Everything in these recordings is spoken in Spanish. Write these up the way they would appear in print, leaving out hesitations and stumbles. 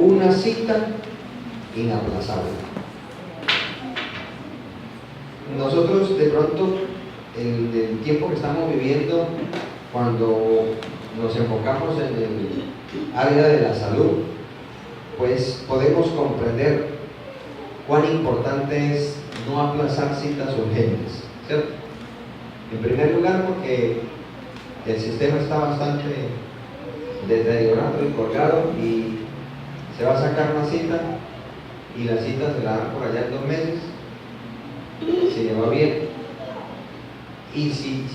una cita inaplazable. Nosotros de pronto, en el tiempo que estamos viviendo, cuando nos enfocamos en el área de la salud, pues podemos comprender cuán importante es no aplazar citas urgentes, ¿cierto? En primer lugar, porque el sistema está bastante deteriorado y colgado, y se va a sacar una cita y la cita se la dan por allá en 2 meses, si le va bien, y si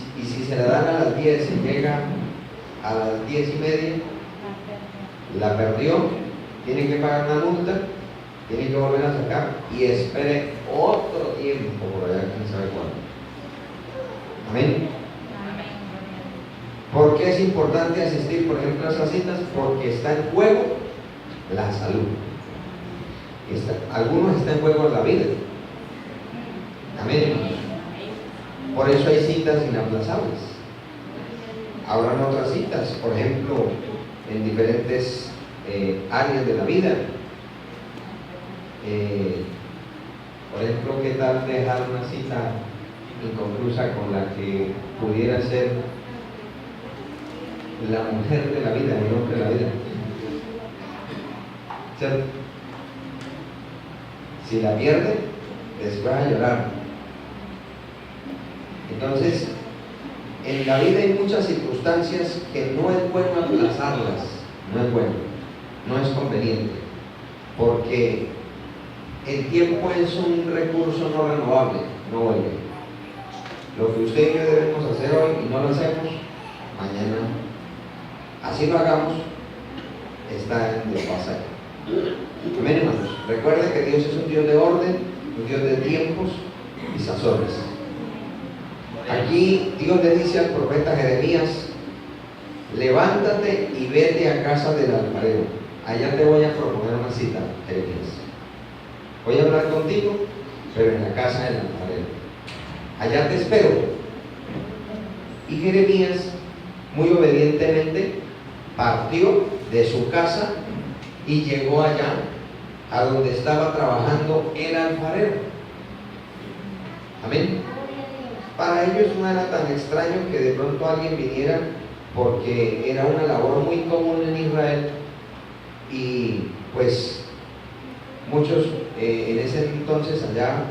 se la dan a las 10 y llega a las 10:30, la perdió, tiene que pagar una multa, tiene que volver a sacar y espere otro tiempo por allá, quién sabe cuándo. Amén. ¿Por qué es importante asistir, por ejemplo, a esas citas? Porque está en juego la salud. Algunos está en juego la vida. Amén. Por eso hay citas inaplazables. Habrán otras citas, por ejemplo, en diferentes áreas de la vida. Por ejemplo, ¿qué tal dejar una cita inconclusa con la que pudiera ser la mujer de la vida, el hombre de la vida? ¿Cierto? Si la pierde, después a llorar. Entonces, en la vida hay muchas circunstancias que no es bueno aplazarlas, no es bueno, no es conveniente, porque el tiempo es un recurso no renovable, no vuelve. Lo que usted y yo debemos hacer hoy y no lo hacemos, mañana, así lo hagamos, está en desfase. Amén, hermanos. Recuerden que Dios es un Dios de orden, un Dios de tiempos y sazones. Aquí Dios le dice al profeta Jeremías: levántate y vete a casa del alfarero. Allá te voy a proponer una cita, Jeremías. Voy a hablar contigo, pero en la casa del alfarero. Allá te espero. Y Jeremías, muy obedientemente, partió de su casa y llegó allá a donde estaba trabajando el alfarero. Amén. Para ellos no era tan extraño que de pronto alguien viniera, porque era una labor muy común en Israel, y pues muchos en ese entonces allá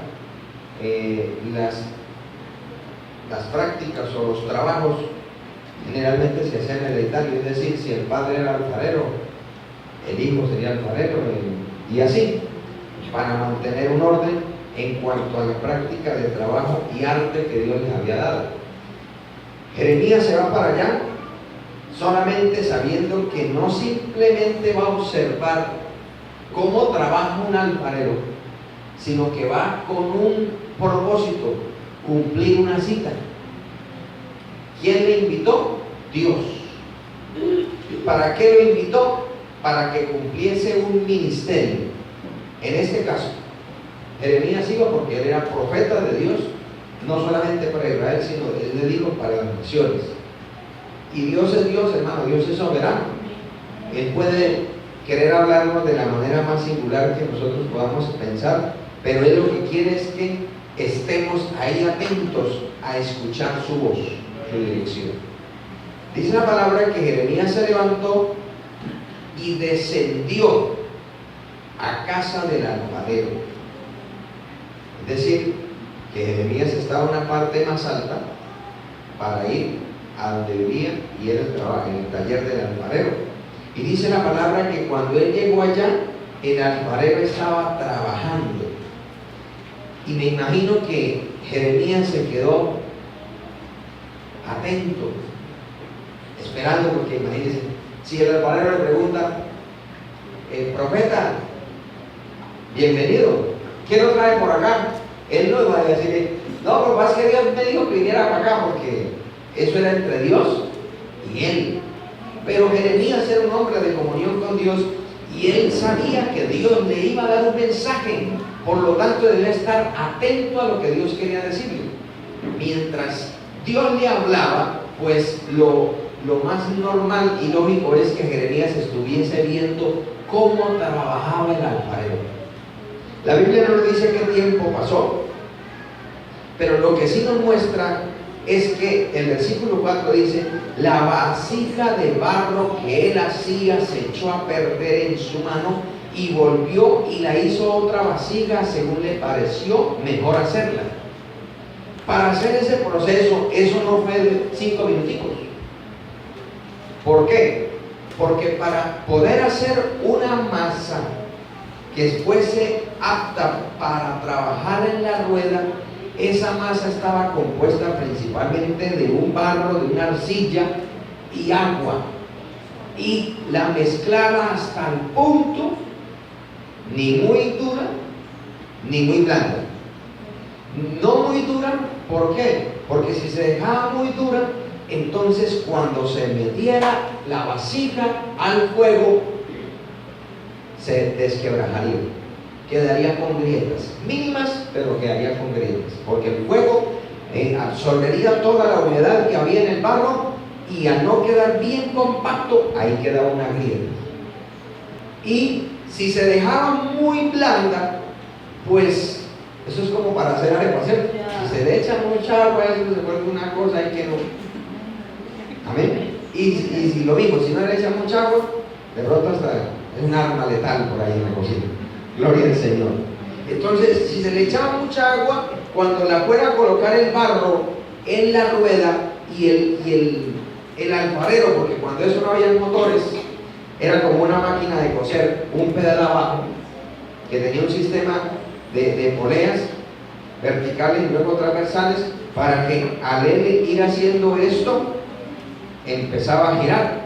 las prácticas o los trabajos generalmente se hacían hereditarios, es decir, si el padre era alfarero, el hijo sería alfarero, y así, para mantener un orden en cuanto a la práctica de trabajo y arte que Dios les había dado. Jeremías se va para allá solamente sabiendo que no simplemente va a observar cómo trabaja un alfarero, sino que va con un propósito: cumplir una cita. ¿Quién le invitó? Dios. ¿Para qué lo invitó? Para que cumpliese un ministerio. En este caso, Jeremías iba porque él era profeta de Dios, no solamente para Israel, sino él le dijo para las naciones. Y Dios es Dios, hermano, Dios es soberano. Él puede querer hablarnos de la manera más singular que nosotros podamos pensar, pero Él lo que quiere es que estemos ahí atentos a escuchar su voz, su dirección. Dice la palabra que Jeremías se levantó y descendió a casa del alfarero. Es decir, que Jeremías estaba en una parte más alta para ir a donde vivía, y era en el taller del alfarero. Y dice la palabra que cuando él llegó allá, el alfarero estaba trabajando. Y me imagino que Jeremías se quedó atento, esperando, porque imagínense, si el alfarero le pregunta: profeta, bienvenido, ¿quién lo trae por acá? Él no iba a decir: no, pero es que Dios me dijo que viniera para acá, porque eso era entre Dios y él. Pero Jeremías era un hombre de comunión con Dios, y él sabía que Dios le iba a dar un mensaje. Por lo tanto, debía estar atento a lo que Dios quería decirle. Mientras Dios le hablaba, pues lo más normal y lógico es que Jeremías estuviese viendo cómo trabajaba el alfarero. La Biblia no nos dice qué tiempo pasó, pero lo que sí nos muestra es que el versículo 4 dice: la vasija de barro que él hacía se echó a perder en su mano, y volvió y la hizo otra vasija según le pareció mejor hacerla. Para hacer ese proceso, eso no fue de 5 minuticos. ¿Por qué? Porque para poder hacer una masa que fuese apta para trabajar en la rueda, esa masa estaba compuesta principalmente de un barro, de una arcilla y agua, y la mezclaba hasta el punto ni muy dura ni muy blanda. No muy dura, ¿por qué? Porque si se dejaba muy dura, entonces cuando se metiera la vasija al fuego se desquebrajaría, quedaría con grietas mínimas, pero quedaría con grietas, porque el fuego absorbería toda la humedad que había en el barro, y al no quedar bien compacto, ahí quedaba una grieta. Y si se dejaba muy blanda, pues eso es como para hacer arepas, ¿cierto? Si se le echa mucha agua, eso se vuelve una cosa ahí que no. Amén. Y si lo mismo, si no le echa mucha agua, de pronto hasta es un arma letal por ahí en la cocina. Gloria al Señor. Entonces, si se le echaba mucha agua, cuando la fuera a colocar el barro en la rueda, y el alfarero, porque cuando eso no había motores, era como una máquina de coser, un pedal abajo, que tenía un sistema de poleas verticales y luego transversales, para que al él ir haciendo esto, empezaba a girar.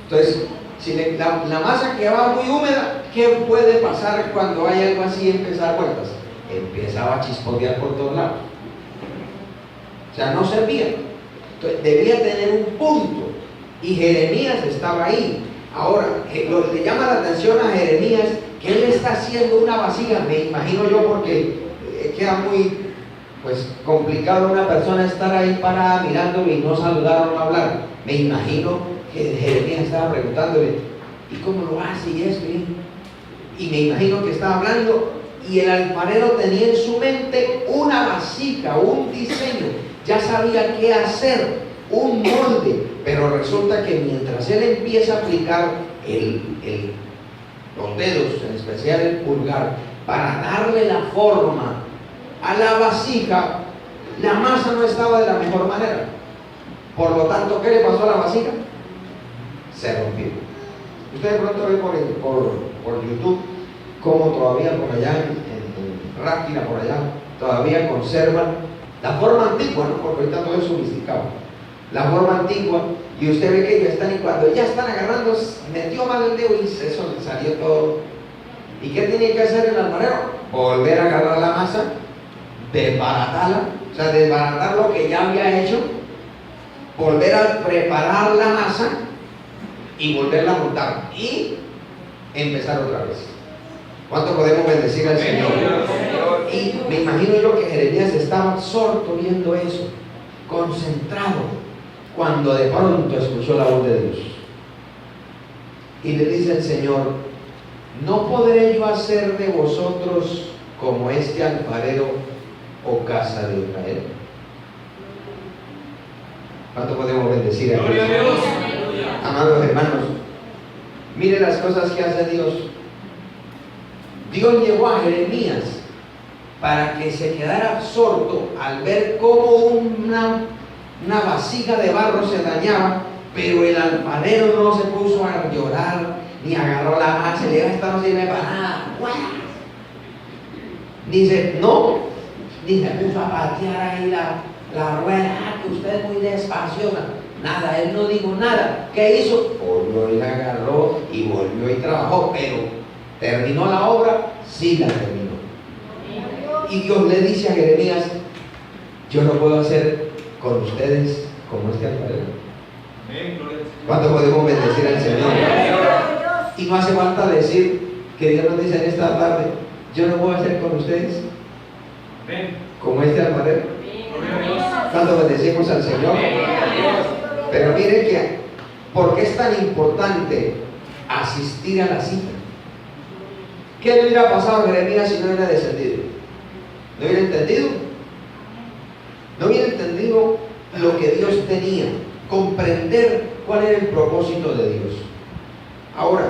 Entonces, si la masa quedaba muy húmeda, ¿qué puede pasar cuando hay algo así y empieza a dar vueltas? Empezaba a chispotear por todos lados. O sea, no servía. Entonces, debía tener un punto, y Jeremías estaba ahí. Ahora, lo que le llama la atención a Jeremías, que él está haciendo una vasija, me imagino yo, porque queda muy complicado una persona estar ahí parada mirándolo y no saludar o no hablar. Me imagino que Jeremías estaba preguntándole: ¿y cómo lo hace? Y esto, y me imagino que estaba hablando, y el alfarero tenía en su mente una vasija, un diseño, ya sabía qué hacer, un molde. Pero resulta que mientras él empieza a aplicar los dedos, en especial el pulgar, para darle la forma a la vasija, la masa no estaba de la mejor manera. Por lo tanto, ¿qué le pasó a la vasija? Se rompió. Ustedes de pronto ven por YouTube cómo todavía por allá en Ráquira, por allá, todavía conservan la forma antigua, ¿no? Porque ahorita todo es sofisticado. La forma antigua, y usted ve que ya están, y cuando ya están agarrando, metió mal el dedo y eso le salió todo. ¿Y qué tiene que hacer el alfarero? Volver a agarrar la masa, desbaratarla, o sea, desbaratar lo que ya había hecho, volver a preparar la masa y volverla a montar y empezar otra vez. ¿Cuánto podemos bendecir al Señor? Y me imagino yo que Jeremías estaba absorto viendo eso, concentrado, cuando de pronto escuchó la voz de Dios. Y le dice el Señor: ¿no podré yo hacer de vosotros como este alfarero, oh casa de Israel? ¿Cuánto podemos bendecir a Dios? Amados hermanos, miren las cosas que hace Dios. Dios llevó a Jeremías para que se quedara absorto al ver cómo una vasija de barro se dañaba, pero el alfarero no se puso a llorar, ni agarró la masa y le dijo: esta no sirve para nada. Ni se puso a patear ahí la rueda, que usted es muy despaciosa. Nada, él no dijo nada. ¿Qué hizo? Volvió y la agarró y volvió y trabajó, pero ¿terminó la obra? Sí, la terminó. Y Dios le dice a Jeremías: yo no puedo hacer con ustedes como este alfarero. ¿Cuánto podemos bendecir al Señor? Y no hace falta decir que Dios nos dice en esta tarde: yo no puedo hacer con ustedes como este alfarero. ¿Cuánto bendecimos al Señor? Pero miren que, ¿por qué es tan importante asistir a la cita. ¿Qué le hubiera pasado a Jeremías si no hubiera descendido? ¿No hubiera entendido? No hubiera entendido lo que Dios tenía, comprender cuál era el propósito de Dios. Ahora,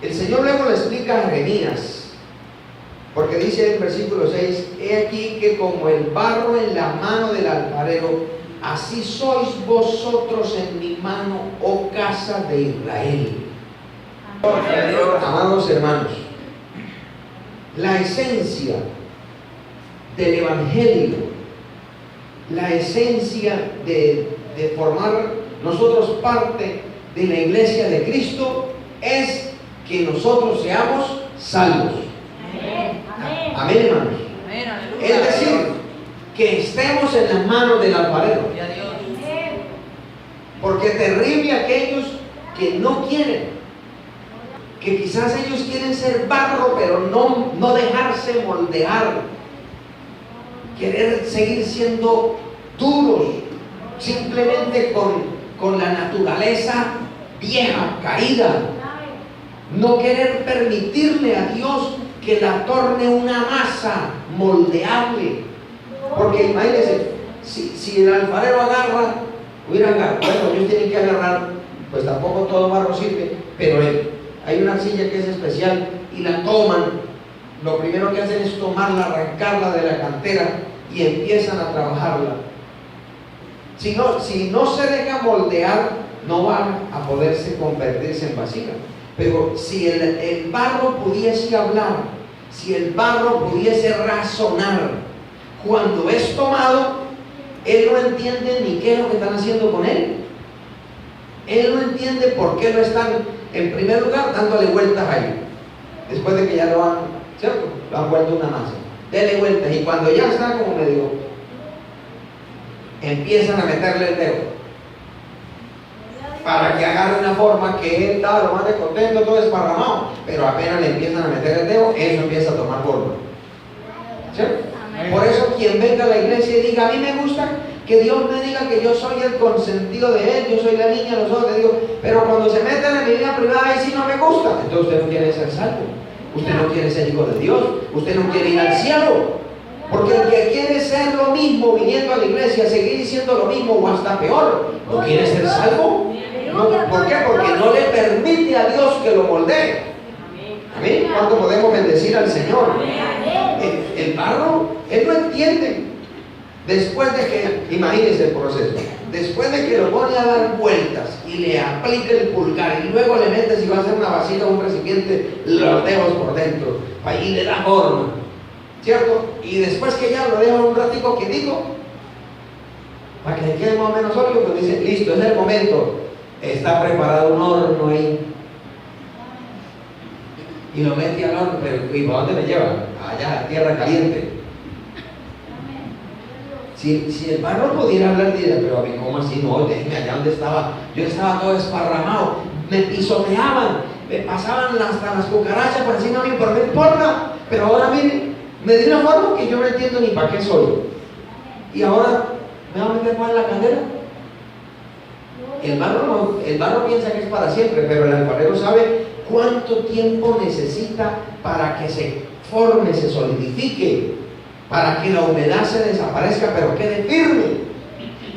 el Señor luego le explica a Jeremías, porque dice en el versículo 6: he aquí que como el barro en la mano del alfarero, así sois vosotros en mi mano, oh casa de Israel. Amados hermanos, la esencia del Evangelio, la esencia de formar nosotros parte de la iglesia de Cristo, es que nosotros seamos salvos. Amén, amén, hermanos. Amén, es decir, que estemos en las manos del alfarero. Porque terrible aquellos que no quieren, que quizás ellos quieren ser barro, pero no dejarse moldear, querer seguir siendo duros, simplemente con la naturaleza vieja, caída, no querer permitirle a Dios que la torne una masa moldeable. Porque imagínense, si el alfarero agarra, bueno, ellos tienen que agarrar, pues tampoco todo barro sirve, pero hay una arcilla que es especial y la toman, lo primero que hacen es tomarla, arrancarla de la cantera y empiezan a trabajarla. Si no se deja moldear, no va a poderse convertirse en vasija. Pero si el barro pudiese hablar, si el barro pudiese razonar, cuando es tomado, él no entiende ni qué es lo que están haciendo con él. Él no entiende por qué lo están, en primer lugar, dándole vueltas ahí. Después de que ya lo han, ¿cierto? Lo han vuelto una masa. Dele vueltas, y cuando ya está como medio, empiezan a meterle el dedo para que agarre una forma que él estaba lo más de contento, todo esparramado, pero apenas le empiezan a meter el dedo, eso empieza a tomar forma. ¿Cierto? Por eso quien venga a la iglesia y diga: a mí me gusta que Dios me diga que yo soy el consentido de Él, yo soy la niña de los ojos de Dios, pero cuando se meten en mi vida privada, ahí sí no me gusta. Entonces usted no quiere ser salvo, usted no quiere ser hijo de Dios, usted no quiere ir al cielo. Porque el que quiere ser lo mismo viniendo a la iglesia, seguir siendo lo mismo o hasta peor, no quiere ser salvo. No, ¿por qué? Porque no le permite a Dios que lo moldee. Amén. ¿Cuánto podemos bendecir al Señor? El barro, él no entiende. Después de que, imagínense el proceso, después de que lo pone a dar vueltas y le aplica el pulgar y luego le mete, si va a hacer una vasija o un recipiente, los dedos por dentro, ahí le da forma, ¿cierto? Y después que ya lo deja un ratico quietico, para que le quede más o menos sólido, pues dice: listo, es el momento, está preparado un horno ahí. Y lo mete al horno, pero ¿y para dónde me lleva? Allá, a tierra caliente. Si el barro pudiera hablar, diría: pero a mí, ¿cómo así? No, déjeme allá donde estaba. Yo estaba todo esparramado, me pisoteaban, me pasaban hasta las cucarachas por encima de mí, pero no importa. Pero ahora miren, me di una forma que yo no entiendo ni para qué soy. Y ahora me va a meter más en la candela. El barro piensa que es para siempre, pero el alfarero sabe cuánto tiempo necesita para que se forme, se solidifique, para que la humedad se desaparezca, pero quede firme.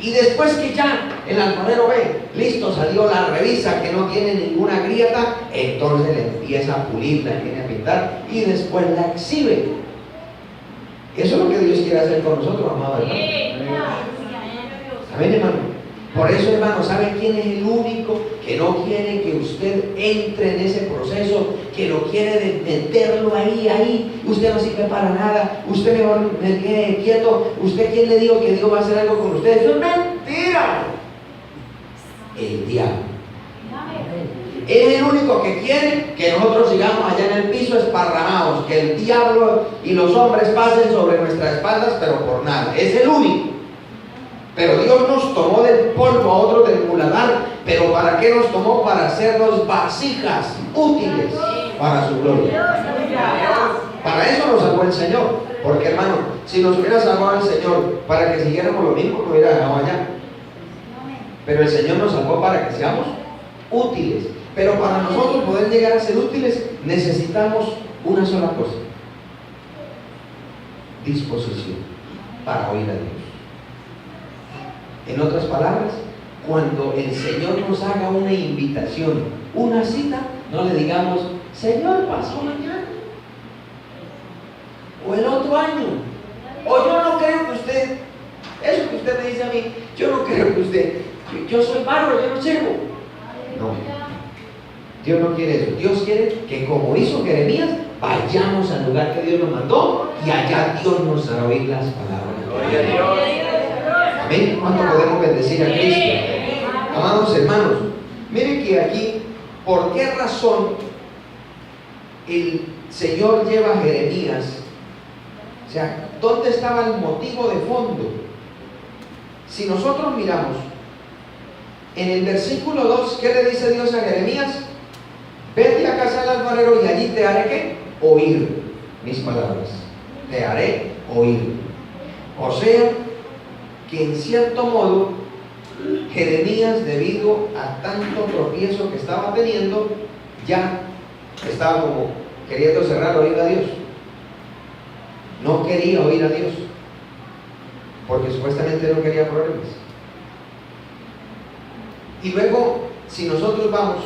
Y después que ya el alfarero ve, listo, salió, la revisa que no tiene ninguna grieta, entonces le empieza a pulir, la empieza a pintar y después la exhibe. Eso es lo que Dios quiere hacer con nosotros, amado hermano. Amén, hermano. Por eso, hermano, ¿sabe quién es el único que no quiere que usted entre en ese proceso? Que lo quiere meterlo ahí. Usted no sirve para nada. Usted mejor me quede quieto. ¿Usted quién le dijo que Dios va a hacer algo con usted? Eso es mentira. El diablo. Él es el único que quiere que nosotros sigamos allá en el piso esparramados. Que el diablo y los hombres pasen sobre nuestras espaldas, pero por nada. Es el único. Pero Dios nos tomó del polvo, a otros del muladar. ¿Pero para qué nos tomó? Para hacernos vasijas útiles para su gloria. Para eso nos salvó el Señor. Porque, hermano, si nos hubiera salvado el Señor para que siguiéramos lo mismo, nos hubiera dejado allá. Pero el Señor nos salvó para que seamos útiles. Pero para nosotros poder llegar a ser útiles necesitamos una sola cosa: disposición para oír a Dios. En otras palabras, cuando el Señor nos haga una invitación, una cita, no le digamos: Señor, pasó mañana, o el otro año, o yo no creo que usted, eso que usted me dice a mí, yo no creo que usted, yo soy barro, yo no sirvo. No, Dios no quiere eso. Dios quiere que, como hizo Jeremías, vayamos al lugar que Dios nos mandó y allá Dios nos hará oír las palabras. Gloria a Dios. Amén. ¿Cuánto podemos bendecir a Cristo? Amados hermanos, miren que aquí, ¿por qué razón el Señor lleva a Jeremías? O sea, ¿dónde estaba el motivo de fondo? Si nosotros miramos en el versículo 2, ¿qué le dice Dios a Jeremías? Vete a casa del alfarero y allí te haré ¿qué? Oír mis palabras. Te haré oír. O sea, que en cierto modo Jeremías, debido a tanto tropiezo que estaba teniendo, ya estaba como queriendo cerrar oír a Dios. No quería oír a Dios, porque supuestamente no quería problemas. Y luego, si nosotros vamos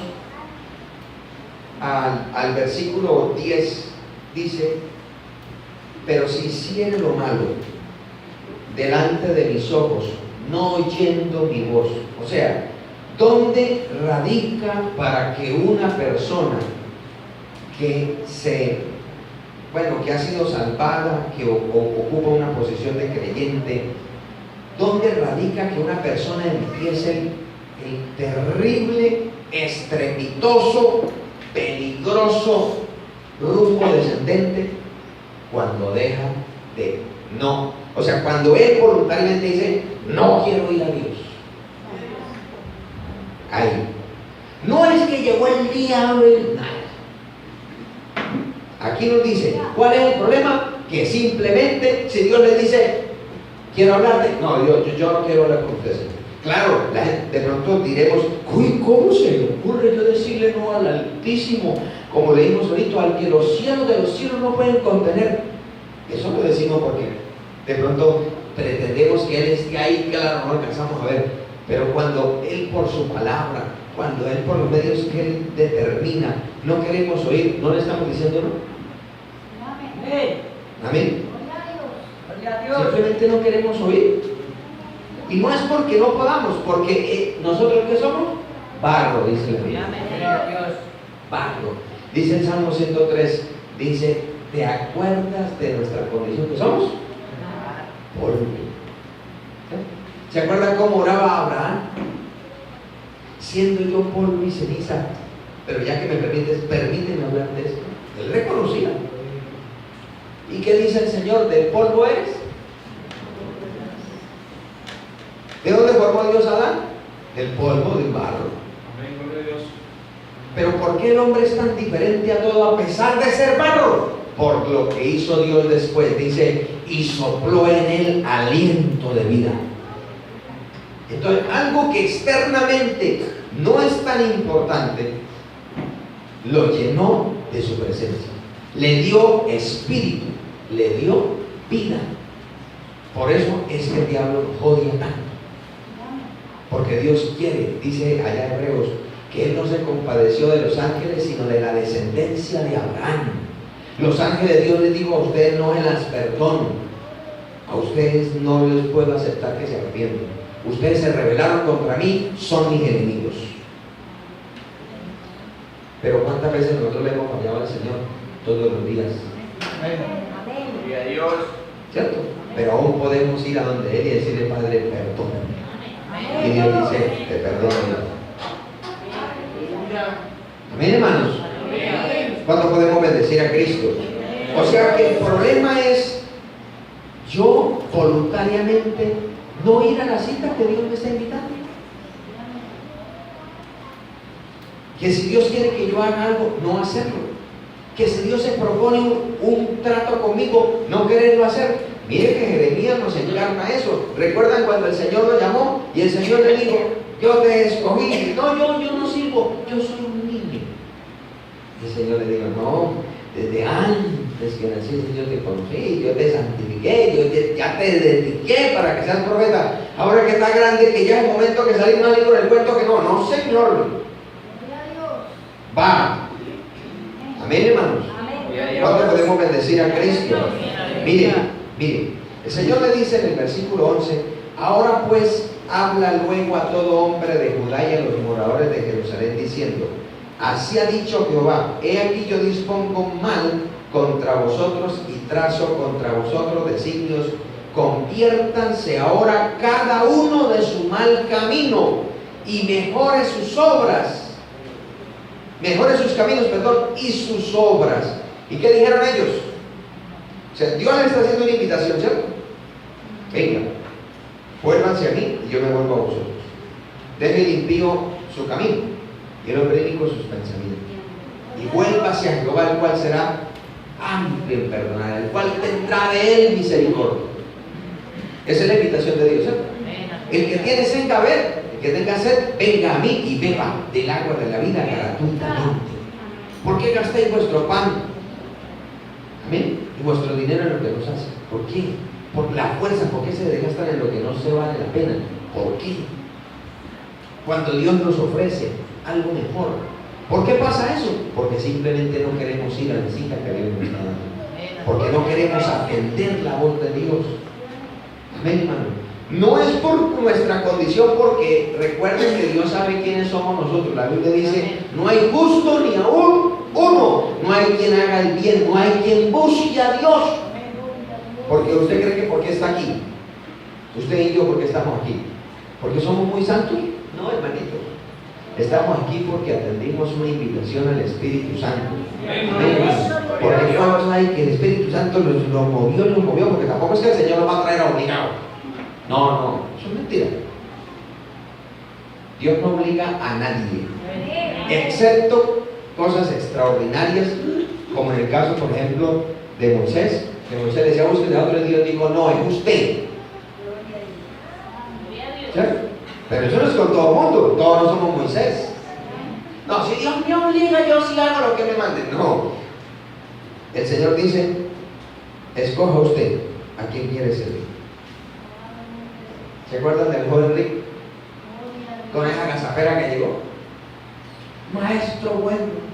al versículo 10, dice: pero si hiciere lo malo delante de mis ojos, no oyendo mi voz. O sea, ¿dónde radica para que una persona que que ha sido salvada, que ocupa una posición de creyente, dónde radica que una persona empiece el terrible, estrepitoso, peligroso rumbo descendente? Cuando deja de no, o sea, cuando él voluntariamente dice: no quiero ir a Dios. Ahí no es que llegó el diablo, nada. Aquí nos dice cuál es el problema: que simplemente, si Dios le dice: quiero hablarte, no, yo no quiero hablar con usted. Claro, la gente, de pronto diremos: uy, ¿cómo se le ocurre yo decirle no al Altísimo? Como leímos ahorita, al que los cielos de los cielos no pueden contener. Eso lo decimos porque de pronto pretendemos que Él esté ahí, claro, no alcanzamos a ver. Pero cuando Él, por su palabra, cuando Él, por los medios que Él determina, no queremos oír, no le estamos diciendo no. Amén. Simplemente no queremos oír. Y no es porque no podamos, porque nosotros ¿qué somos? Barro, dice la Biblia. Barro. Dice el Salmo 103, dice: ¿te acuerdas de nuestra condición que somos? Polvo. ¿Se acuerdan cómo oraba Abraham? Siendo yo polvo y ceniza, pero ya que me permites, permíteme hablar de esto. Él reconocía. ¿Y qué dice el Señor? ¿Del polvo eres? ¿De dónde formó Dios a Adán? Del polvo, del barro. Amén, gloria a Dios. Pero ¿por qué el hombre es tan diferente a todo a pesar de ser barro? Por lo que hizo Dios después. Dice: y sopló en él aliento de vida. Entonces, algo que externamente no es tan importante, lo llenó de su presencia. Le dio espíritu, le dio vida. Por eso es que el diablo odia tanto. Porque Dios quiere, dice allá en Hebreos, que Él no se compadeció de los ángeles, sino de la descendencia de Abraham. Los ángeles de Dios les dijo: a ustedes no se las perdono, a ustedes no les puedo aceptar que se arrepientan. Ustedes se rebelaron contra mí, son mis enemigos. Pero ¿cuántas veces nosotros le hemos fallado al Señor? Todos los días. Gloria a Dios. ¿Cierto? Pero aún podemos ir a donde Él y decirle: Padre, perdóname. Y Dios dice: te perdono. Amén, hermanos. ¿Cuándo podemos bendecir a Cristo? O sea que el problema es yo voluntariamente no ir a la cita que Dios me está invitando. Que si Dios quiere que yo haga algo, no hacerlo. Que si Dios se propone un trato conmigo, no quererlo hacer. Mire que Jeremías nos encarna eso. ¿Recuerdan cuando el Señor lo llamó y el Señor le dijo: yo te escogí? No, yo no sirvo, yo soy un niño. Y el Señor le dijo, no, desde antes que naciste yo te conocí, yo te santifiqué, ya te dediqué para que seas profeta. Ahora que está grande, que ya es el momento que salís mal con el cuento que no. No, Señor. Va. Amén, hermanos. ¿Cuándo podemos bendecir a Cristo? Mire, el Señor le dice en el versículo 11, ahora pues habla luego a todo hombre de Judá y a los moradores de Jerusalén diciendo, así ha dicho Jehová, he aquí yo dispongo mal contra vosotros y trazo contra vosotros designios, conviértanse ahora cada uno de su mal camino y mejore sus obras. Mejore sus caminos, perdón, y sus obras. ¿Y qué dijeron ellos? O sea, Dios les está haciendo una invitación, ¿cierto? Venga, vuélvanse a mí y yo me vuelvo a vosotros. Deje el impío su camino y el hombre inicuo sus pensamientos. Y vuélvase a Jehová, el cual será amplio en perdonar, el cual tendrá de él misericordia. Esa es la invitación de Dios, ¿cierto? El que tiene sed, a ver, el que tenga sed, venga a mí y beba del agua de la vida gratuitamente. ¿Por qué gastáis vuestro pan? Amén. Y vuestro dinero en lo que nos hace. ¿Por qué? Por la fuerza. ¿Por qué se gastan en lo que no se vale la pena? ¿Por qué? Cuando Dios nos ofrece algo mejor. ¿Por qué pasa eso? Porque simplemente no queremos ir a la cita que Dios nos está dando. Porque no queremos atender la voz de Dios. Amén, hermano. No es por nuestra condición, porque recuerden que Dios sabe quiénes somos nosotros. La Biblia dice, no hay justo ni aún uno. No hay quien haga el bien, no hay quien busque a Dios. Porque usted cree que porque está aquí, usted y yo porque estamos aquí, porque somos muy santos. No, hermanito. Estamos aquí porque atendimos una invitación al Espíritu Santo. Porque cuando hay que el Espíritu Santo lo movió, porque tampoco es que el Señor lo va a traer a obligado. No, eso es mentira. Dios no obliga a nadie, excepto cosas extraordinarias, como en el caso, por ejemplo, de Moisés. Que Moisés le decía, busque a otro, y Dios dijo, no, es usted. ¿Cierto? Pero eso no es con todo el mundo, todos no somos Moisés. No, si Dios me obliga, yo sí hago lo que me mande. No. El Señor dice, escoja usted a quién quiere servir. ¿Se acuerdan del joven rico? Con esa gazapera que llegó. Maestro bueno.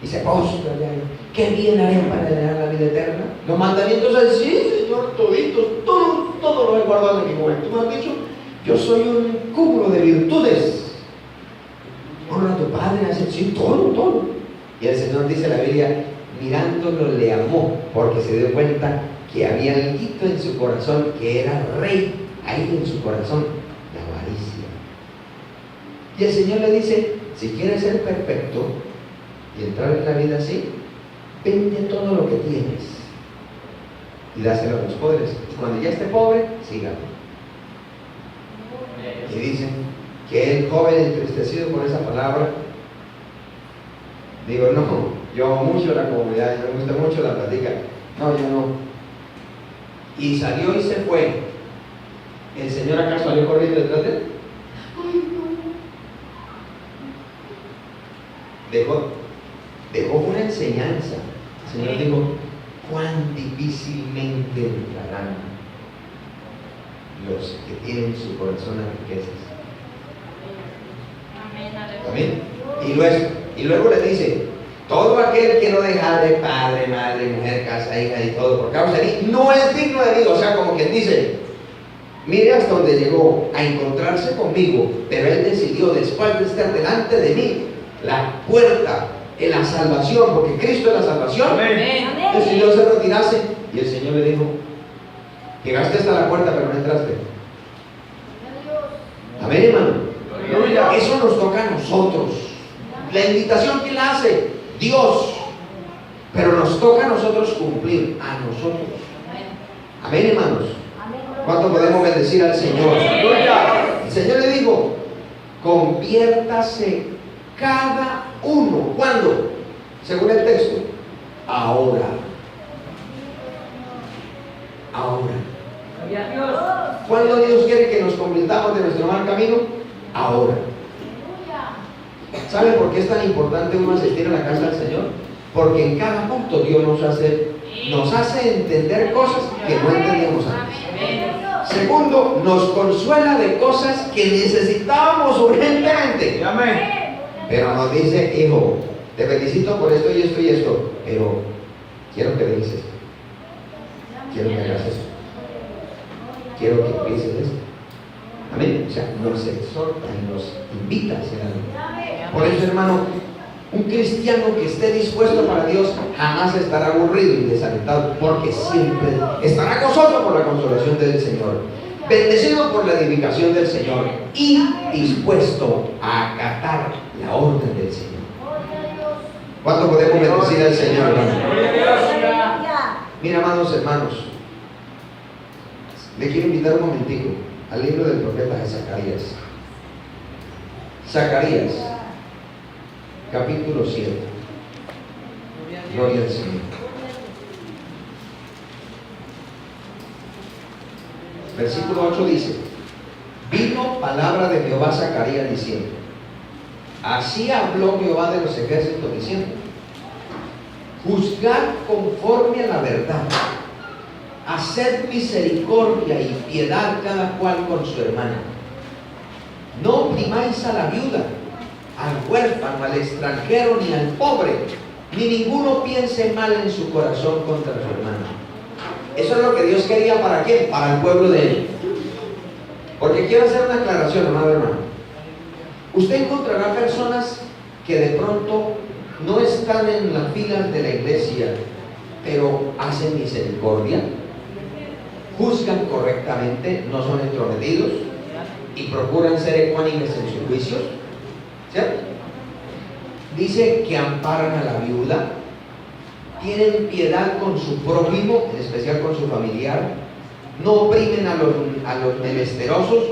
Y se postra allá. ¿Qué bien haré para heredar la vida eterna? Los mandamientos son, sí, Señor, toditos, todos los he guardado en mi juventud. Tú me has dicho, yo soy un cúmulo de virtudes. Honra a tu padre, hace sí, todo. Y el Señor dice en la Biblia, mirándolo le amó, porque se dio cuenta que había algo en su corazón, que era rey. Ahí en su corazón, la avaricia. Y el Señor le dice, si quieres ser perfecto y entrar en la vida así, vende todo lo que tienes y dáselo a los pobres. Y cuando ya esté pobre, sígame. Y dicen que el joven entristecido por esa palabra, digo, no, yo amo mucho la comunidad, me gusta mucho la plática. No, yo no. Y salió y se fue. ¿El Señor acaso salió corriendo detrás de él? Dejó una enseñanza. El Señor dijo, cuán difícilmente entrarán los que tienen su corazón a riquezas. Amén. Y luego le dice, todo aquel que no dejare padre, madre, mujer, casa, hija y todo por causa de mí, no es digno de mí. O sea, como quien dice, mire hasta donde llegó a encontrarse conmigo, pero él decidió después de estar delante de mí, la puerta en la salvación, porque Cristo es la salvación. Amén. Decidió se retirase y el Señor le dijo, llegaste hasta la puerta pero no entraste. Amén, hermano. Eso nos toca a nosotros. La invitación que Él hace, Dios, pero nos toca a nosotros cumplir, a nosotros. Amén, hermanos. ¿Cuánto podemos bendecir al Señor? El Señor le dijo, conviértase cada uno. ¿Cuándo? Según el texto, ahora. ¿Cuándo Dios quiere que nos convirtamos de nuestro mal camino? Ahora. ¿Sabe por qué es tan importante uno asistir a la casa del Señor? Porque en cada punto Dios nos hace entender cosas que no entendíamos antes. Segundo, nos consuela de cosas que necesitábamos urgentemente. Pero nos dice, hijo, te felicito por esto y esto y esto, pero quiero que veas esto. Quiero que hagas esto. Quiero que pienses esto. Amén. O sea, nos exhorta y nos invita a hacer algo. Por eso, hermano, un cristiano que esté dispuesto para Dios jamás estará aburrido y desalentado, porque siempre estará gozoso por la consolación del Señor, bendecido por la edificación del Señor y dispuesto a acatar la orden del Señor. ¿Cuánto podemos bendecir al Señor, hermano? Mira, amados hermanos, le quiero invitar un momentico al libro del profeta Zacarías. Zacarías, capítulo 7. Gloria al Señor. Versículo 8 dice: vino palabra de Jehová a Zacarías diciendo, así habló Jehová de los ejércitos diciendo, juzgad conforme a la verdad, haced misericordia y piedad cada cual con su hermana. No oprimáis a la viuda, al huérfano, al extranjero, ni al pobre, ni ninguno piense mal en su corazón contra su hermano. Eso es lo que Dios quería. ¿Para quién? Para el pueblo de Él. Porque quiero hacer una aclaración, hermano. Usted encontrará personas que de pronto no están en las filas de la iglesia, pero hacen misericordia, juzgan correctamente, no son entrometidos y procuran ser ecuánimes en sus juicios, ¿cierto? Dice que amparan a la viuda, tienen piedad con su prójimo, en especial con su familiar, no oprimen a los menesterosos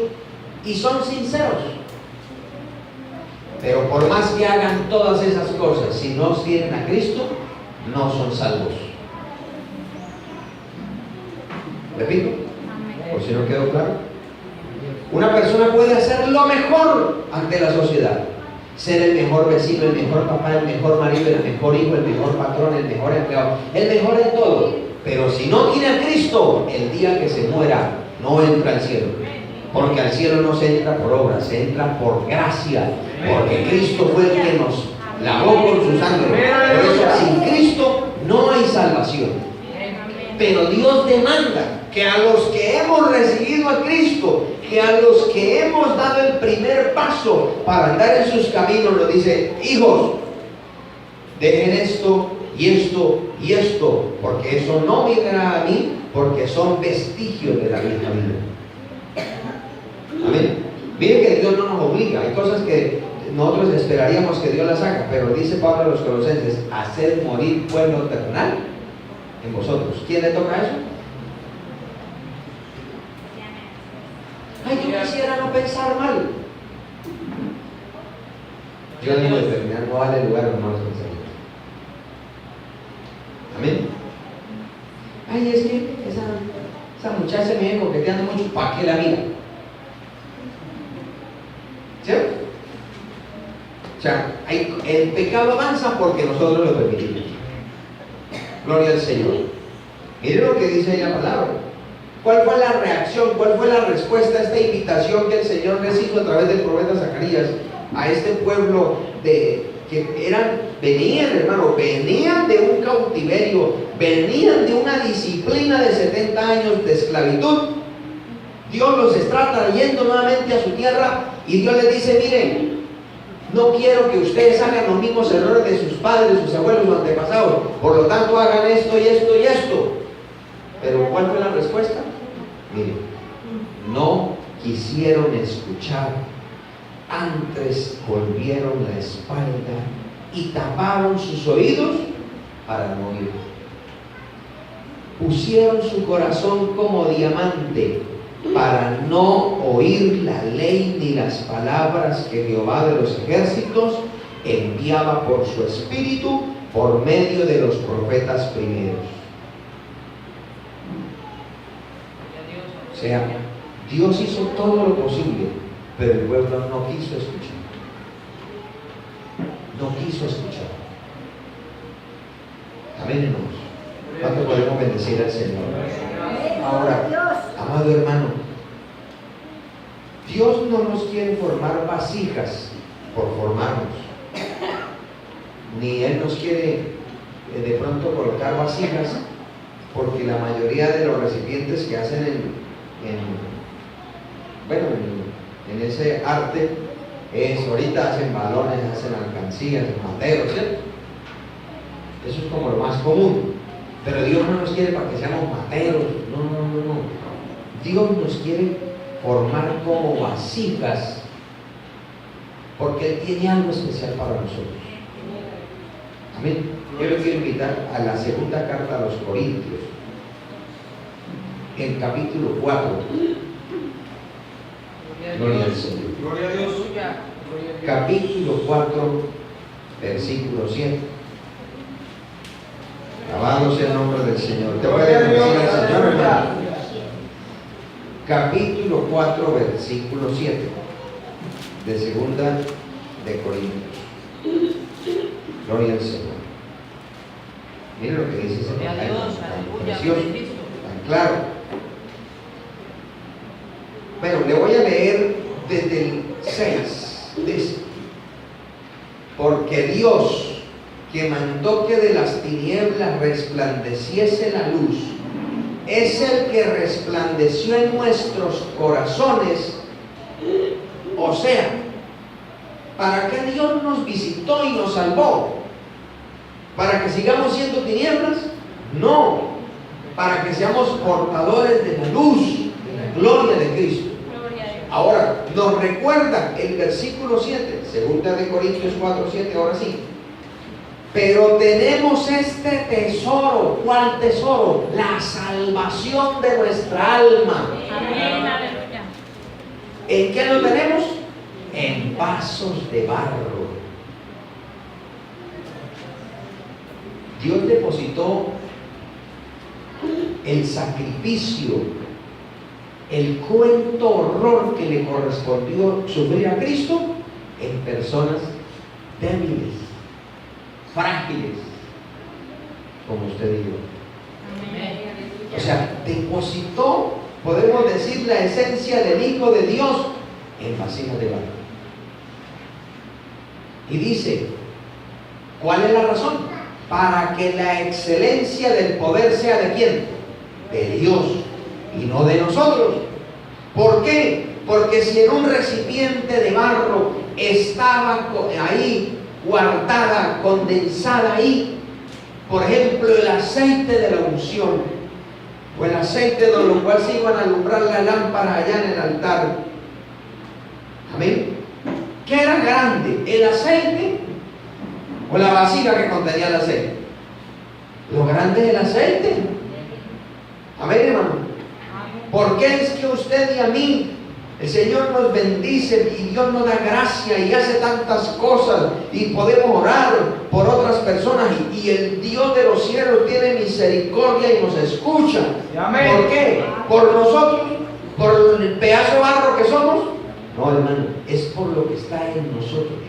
y son sinceros. Pero por más que hagan todas esas cosas, si no tienen a Cristo, no son salvos. Repito, por si no quedó claro. Una persona puede hacer lo mejor ante la sociedad, ser el mejor vecino, el mejor papá, el mejor marido, el mejor hijo, el mejor patrón, el mejor empleado, el mejor en todo. Pero si no tiene a Cristo, el día que se muera, no entra al cielo. Porque al cielo no se entra por obras, se entra por gracia. Porque Cristo fue el que nos lavó con su sangre. Por eso, sin Cristo no hay salvación. Pero Dios demanda que a los que hemos recibido a Cristo, que a los que hemos dado el primer paso para andar en sus caminos, nos dice: hijos, dejen esto y esto y esto, porque eso no vendrá a mí, porque son vestigios de la vieja vida. Amén. Miren que Dios no nos obliga, hay cosas que nosotros esperaríamos que Dios las haga, pero dice Pablo a los Colosenses: hacer morir pueblo terrenal en vosotros. ¿Quién le toca eso? Ay, yo quisiera no pensar mal. Yo digo de terminar, no vale lugar a los malos pensamientos. Amén. Ay, es que esa muchacha me viene coqueteando mucho, ¿para qué la mira? ¿Cierto? O sea, el pecado avanza porque nosotros lo permitimos. Gloria al Señor. Miren lo que dice ahí la palabra. ¿Cuál fue la reacción? ¿Cuál fue la respuesta a esta invitación que el Señor les hizo a través del profeta Zacarías a este pueblo venían de un cautiverio, venían de una disciplina de 70 años de esclavitud? Dios los está trayendo nuevamente a su tierra y Dios les dice: miren, no quiero que ustedes hagan los mismos errores de sus padres, sus abuelos, sus antepasados, por lo tanto hagan esto y esto y esto. Pero ¿cuál fue la respuesta? Miren, no quisieron escuchar, antes volvieron la espalda y taparon sus oídos para no oír. Pusieron su corazón como diamante para no oír la ley ni las palabras que Jehová de los ejércitos enviaba por su espíritu por medio de los profetas primeros. O sea, Dios hizo todo lo posible, pero el pueblo no quiso escuchar. quiso escuchar. Amén, hermanos. ¿Cuánto podemos bendecir al Señor? Ahora, amado hermano, Dios no nos quiere formar vasijas por formarnos, ni Él nos quiere de pronto colocar vasijas, porque la mayoría de los recipientes que hacen en ese arte ahorita hacen balones, hacen alcancías, materos, ¿cierto? Eso es como lo más común. Pero Dios no nos quiere para que seamos materos, no. Dios nos quiere formar como vasijas, porque Él tiene algo especial para nosotros. Amén. Yo le quiero invitar a la segunda carta a los Corintios, el capítulo 4. Gloria al Señor. Gloria a Dios. Capítulo 4, versículo 7. Alabado sea el nombre del Señor. Te voy a decir al Señor, hermano. Capítulo 4, versículo 7 de segunda de Corintios. Gloria al Señor. Mire lo que dice ese pasaje tan precioso, tan claro. Bueno, le voy a leer desde el 6. Dice: porque Dios, que mandó que de las tinieblas resplandeciese la luz, es el que resplandeció en nuestros corazones. O sea, ¿para qué Dios nos visitó y nos salvó? ¿Para que sigamos siendo tinieblas? No, para que seamos portadores de la luz, de la gloria de Cristo. Ahora, nos recuerda el versículo 7, segunda de Corintios 4, 7, ahora sí. Pero tenemos este tesoro. ¿Cuál tesoro? La salvación de nuestra alma. Amén, aleluya. ¿En qué lo tenemos? En vasos de barro. Dios depositó el sacrificio, el cruento horror que le correspondió sufrir a Cristo en personas débiles, frágiles, como usted y yo. O sea, depositó, podemos decir, la esencia del Hijo de Dios en vasijas de barro. Y dice, ¿cuál es la razón? Para que la excelencia del poder sea ¿de quién? De Dios y no de nosotros. ¿Por qué? Porque si en un recipiente de barro estaba ahí guardada, condensada ahí, por ejemplo, el aceite de la unción, o el aceite con lo cual se iban a alumbrar la lámpara allá en el altar. Amén. ¿Qué era grande? ¿El aceite o la vasija que contenía el aceite? Lo grande es el aceite. Amén, hermano. ¿Por qué es que usted y a mí el Señor nos bendice y Dios nos da gracia y hace tantas cosas y podemos orar por otras personas y el Dios de los cielos tiene misericordia y nos escucha? Amén. ¿Por qué? ¿Por nosotros? ¿Por el pedazo de barro que somos? No, hermano, es por lo que está en nosotros.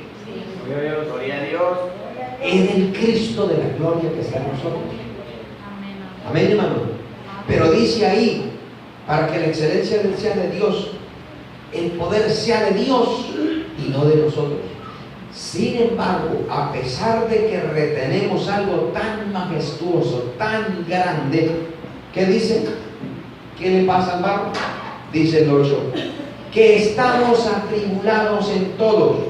Gloria a Dios. Es el Cristo de la gloria que está en nosotros. Amén, hermano. Pero dice ahí, para que la excelencia sea de Dios, el poder sea de Dios y no de nosotros. Sin embargo, a pesar de que retenemos algo tan majestuoso, tan grande, ¿qué dice? ¿Qué le pasa al barro? Dice el 8, que estamos atribulados en todo,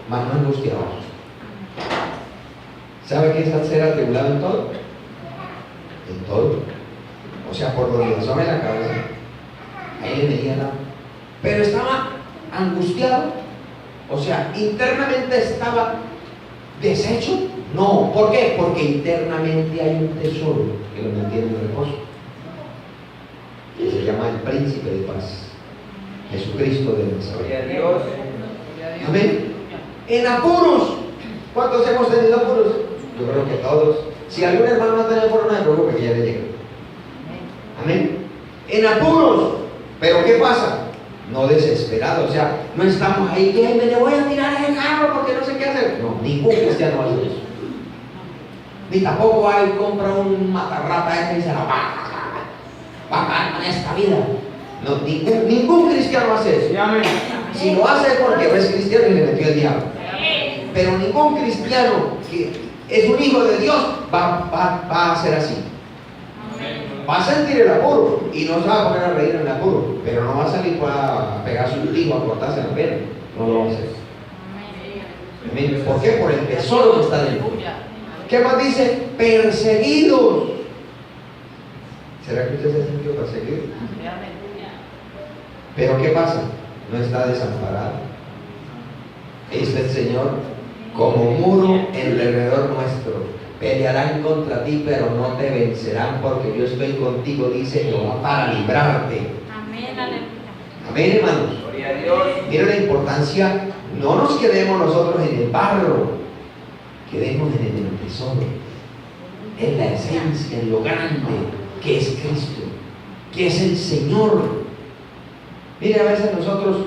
mas no angustiados. ¿Sabe qué es ser atribulado en todo? En todo. O sea, por donde asome la cabeza, ahí le venía nada. Pero estaba angustiado. O sea, internamente estaba deshecho. No, ¿por qué? Porque internamente hay un tesoro que lo mantiene en reposo, que se llama el Príncipe de Paz, Jesucristo de Nazaret. Gloria a Dios. Amén. En apuros. ¿Cuántos hemos tenido apuros? Yo creo que todos. Si algún hermano no ha tenido apuros, no se preocupe, que ya le llega. Amén. En apuros. Pero ¿qué pasa? no desesperado. O sea, no estamos ahí que me le voy a tirar el carro porque no sé qué hacer. No, ningún cristiano hace eso. Ni tampoco hay compra un matarrata y se la va a pagar en esta vida. No, ningún cristiano hace eso. Si lo hace es porque no es cristiano y le metió el diablo. Pero ningún cristiano que es un hijo de Dios va a hacer así. Va a sentir el apuro y no se va a poner a reír en el apuro, pero no va a salir para pegarse un tiro, a cortarse la pena. No lo va a hacer. ¿Por qué? Por el tesoro que está dentro. ¿Qué más dice? Perseguidos. ¿Será que usted se ha sentido perseguido? Pero ¿qué pasa? No está desamparado. Está el Señor como muro alrededor nuestro. Pelearán contra ti, pero no te vencerán, porque yo estoy contigo, dice Jehová, para librarte. Amén, aleluya. Amén, hermanos. Gloria a Dios. Mira la importancia. No nos quedemos nosotros en el barro, quedemos en el tesoro, en la esencia, en lo grande que es Cristo, que es el Señor. Mire, a veces nosotros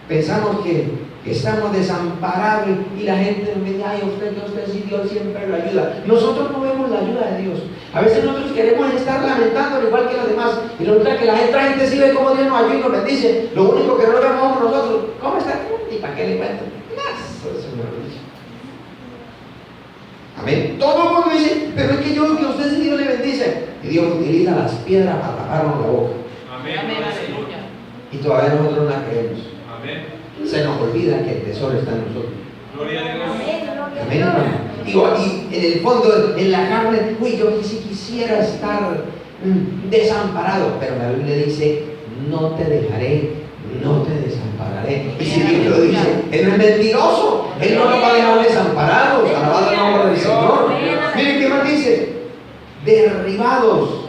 pensamos que estamos desamparados y la gente nos dice, ay, usted sí, Dios siempre lo ayuda. Nosotros no vemos la ayuda de Dios. A veces nosotros queremos estar lamentando igual que los demás, y resulta que la gente sí ve cómo Dios nos ayuda y nos bendice. Lo único que no vemos somos nosotros. ¿Cómo está? ¿Y para qué le cuento? Amén. Todo el mundo dice, pero es que yo, que usted sí Dios le bendice. Y Dios utiliza las piedras para taparnos la boca. Amén. Aleluya. Y todavía nosotros no la creemos. Amén. Se nos olvida que el tesoro está en nosotros. Gloria a Dios. Amén, hermano. Digo, y en el fondo, en la carne, uy, yo sí quisiera estar desamparado, pero la Biblia dice, no te dejaré, no te desampararé. Y si Dios lo dice, Él no es mentiroso, Él no nos va a dejar desamparados. Alabado el nombre del Señor. Miren qué más dice, derribados,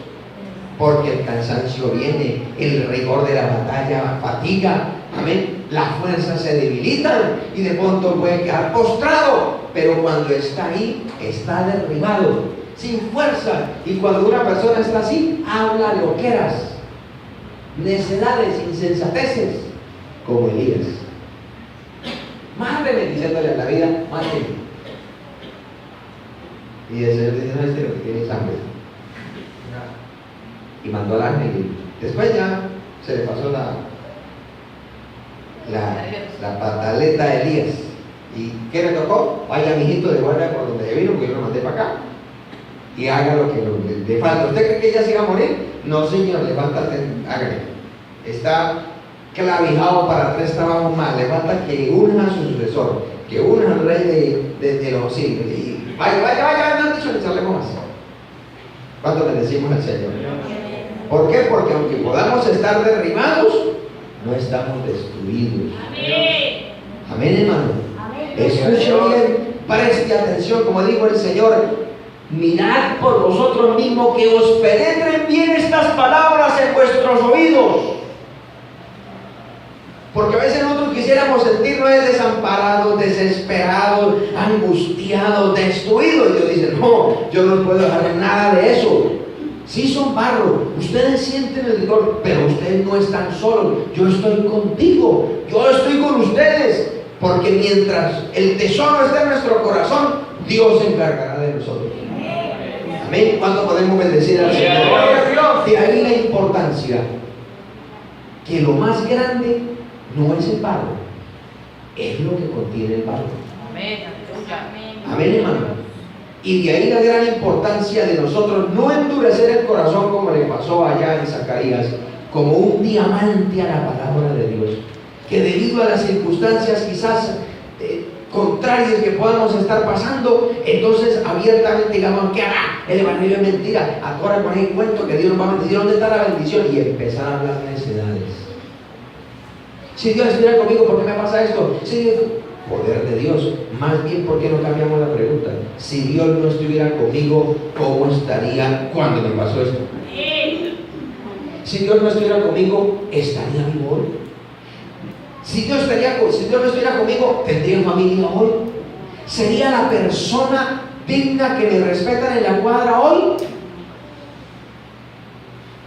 porque el cansancio viene, el rigor de la batalla fatiga. Amén. Las fuerzas se debilitan y de pronto puede quedar postrado, pero cuando está ahí, está derribado, sin fuerza. Y cuando una persona está así, habla loqueras, necedades, insensateces, como Elías. Máteme, diciéndole a la vida, máteme. Y el Señor dice, no, lo que tiene es hambre. Y mandó al ángel. Y después ya se le pasó la pataleta a Elías. ¿Y qué le tocó? Vaya, mijito, de guardia por donde vino, porque yo lo mandé para acá. Y haga lo que le falta. ¿Usted cree que ella se iba a morir? No, señor, levántate, hágale. Está clavijado para 3 trabajos más. Le falta que una a su sucesor, que una al rey de los siglos. Y vaya, no dicho, le más. ¿Cuánto le decimos al Señor? ¿Por qué? Porque aunque podamos estar derribados, no estamos destruidos. Amén. Amén, hermano. Escuche bien, preste atención, como dijo el Señor, mirad por vosotros mismos que os penetren bien estas palabras en vuestros oídos. Porque a veces nosotros quisiéramos sentirnos desamparados, desesperados, angustiados, destruidos. Y Dios dice, no, yo no puedo dejar nada de eso. Sí son barro, ustedes sienten el rigor, pero ustedes no están solos. Yo estoy contigo, yo estoy con ustedes. Porque mientras el tesoro esté en nuestro corazón, Dios se encargará de nosotros. Amén. ¿Cuánto podemos bendecir al Señor? De ahí la importancia que lo más grande no es el barro, es lo que contiene el barro. Amén. Amén, hermano. Y de ahí la gran importancia de nosotros no endurecer el corazón como le pasó allá en Zacarías, como un diamante a la palabra de Dios, que debido a las circunstancias quizás contrarias que podamos estar pasando, entonces abiertamente digamos que el evangelio es mentira, ahora con el cuento que Dios nos va a bendecir, ¿dónde está la bendición? Y empezar a hablar necedades. Si Dios estuviera conmigo, ¿por qué me pasa esto? Si Dios... Poder de Dios. Más bien, ¿por qué no cambiamos la pregunta? Si Dios no estuviera conmigo, ¿cómo estaría cuando me pasó esto? Si Dios no estuviera conmigo, ¿estaría vivo hoy? Si Dios no estuviera conmigo, ¿tendría familia hoy? ¿Sería la persona digna que me respetan en la cuadra hoy?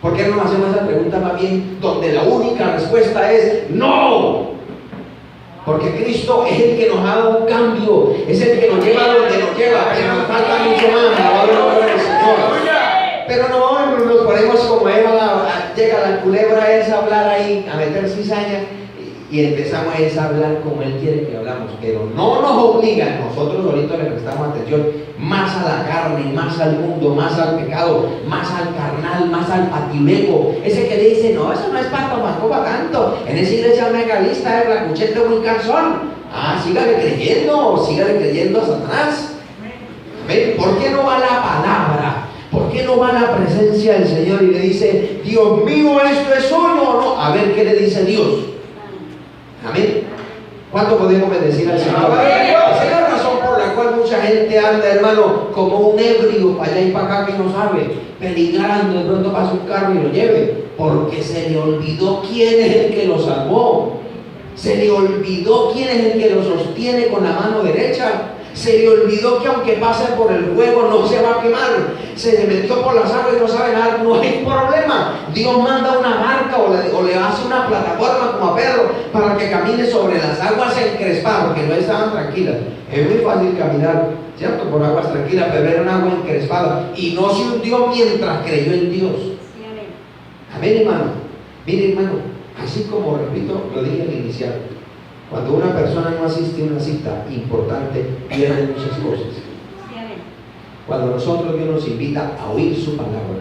¿Por qué no nos hacemos esa pregunta más bien donde la única respuesta es no? Porque Cristo es el que nos ha dado un cambio, es el que nos lleva donde nos lleva, pero nos falta mucho más, alabado el nombre del Señor. Pero no nos ponemos como Eva, llega la culebra esa a hablar ahí, a meter cizaña y empezamos a hablar como Él quiere que hablamos, pero no nos obliga, nosotros ahorita le prestamos atención más a la carne, más al mundo, más al pecado, más al carnal, más al patileco, ese que dice, no, eso no es para tomar tanto, en esa iglesia megalista, la cucheta muy cansón, sígale creyendo a Satanás. ¿Ven? ¿Por qué no va la palabra? ¿Por qué no va la presencia del Señor y le dice, Dios mío, esto es suyo o no? A ver qué le dice Dios. Amén. ¿Cuánto podemos bendecir al Señor? Esa es la razón por la cual mucha gente anda, hermano, como un ebrio para allá y para acá que no sabe, peligrando, de pronto pasa un carro y lo lleve, porque se le olvidó quién es el que lo salvó. Se le olvidó quién es el que lo sostiene con la mano derecha. Se le olvidó que aunque pase por el fuego no se va a quemar. Se le metió por las aguas y no sabe nadar. No hay problema. Dios manda una barca o le hace una plataforma como a Pedro para que camine sobre las aguas encrespadas, porque no estaban tranquilas. Es muy fácil caminar, ¿cierto? Por aguas tranquilas, pero era un agua encrespada. Y no se hundió mientras creyó en Dios. Amén, hermano. Mire, hermano, así como repito, lo dije al iniciar. Cuando una persona no asiste a una cita importante, pierde muchas cosas. Cuando nosotros Dios nos invita a oír su palabra,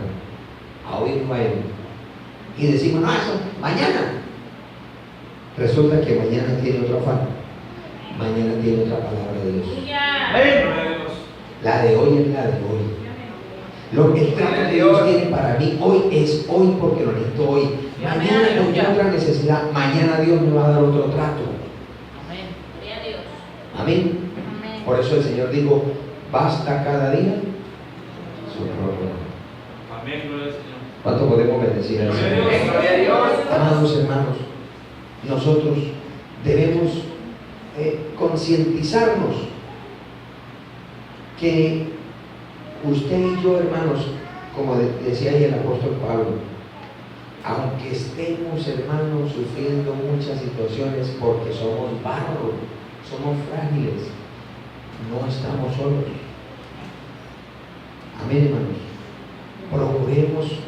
a oírlo a Él, y decimos, no, eso, mañana. Resulta que mañana tiene otro afán. Mañana tiene otra palabra de Dios. La de hoy es la de hoy. Lo que el trato que Dios tiene para mí hoy es hoy porque lo necesito hoy. Mañana tengo otra necesidad. Mañana Dios me va a dar otro trato. Amén. Por eso el Señor dijo, basta cada día su propio. Amén, gloria al Señor. ¿Cuánto podemos bendecir al Señor? Gloria a Dios. Amados hermanos, nosotros debemos concientizarnos que usted y yo, hermanos, como decía ahí el apóstol Pablo, aunque estemos, hermanos, sufriendo muchas situaciones porque somos barro, somos frágiles, no estamos solos. Amén, hermanos. Procuremos,